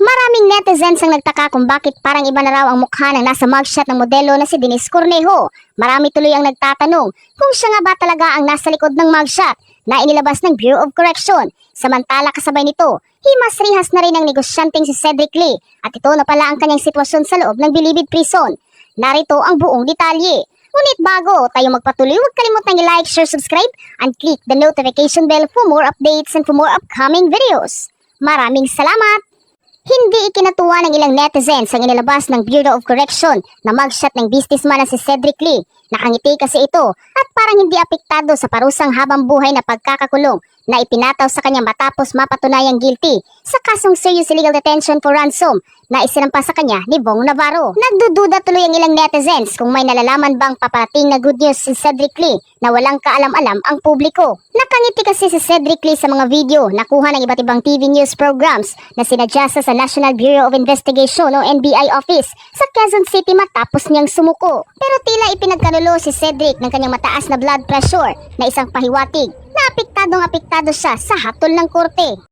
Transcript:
Maraming netizens ang nagtaka kung bakit parang iba na raw ang mukha ng nasa mugshot ng modelo na si Denise Cornejo. Marami tuloy ang nagtatanong kung siya nga ba talaga ang nasa likod ng mugshot na inilabas ng Bureau of Correction. Samantala kasabay nito, himas-rihas na rin ang negosyanteng si Cedric Lee at ito na pala ang kanyang sitwasyon sa loob ng Bilibid Prison. Narito ang buong detalye. Ngunit bago tayo magpatuloy, huwag kalimutang i-like, share, subscribe, and click the notification bell for more updates and for more upcoming videos. Maraming salamat! Hindi ikinatuwa ng ilang netizens ang inilabas ng Bureau of Correction na mugshot ng businessman na si Cedric Lee. Nakangiti kasi ito at parang hindi apektado sa parusang habang buhay na pagkakakulong na ipinataw sa kanya matapos mapatunayang guilty sa kasong serious illegal detention for ransom na isinampa sa kanya ni Bong Navarro. Nagdududa tuloy ang ilang netizens kung may nalalaman bang paparating na good news si Cedric Lee na walang kaalam-alam ang publiko. Nakangiti kasi si Cedric Lee sa mga video na kuha ng iba't ibang TV news programs na sinadjust sa National Bureau of Investigation o NBI office sa Quezon City matapos niyang sumuko. Pero tila ipinagkanulo si Cedric ng kanyang mataas na blood pressure na isang pahiwatig na apektado siya sa hatol ng korte.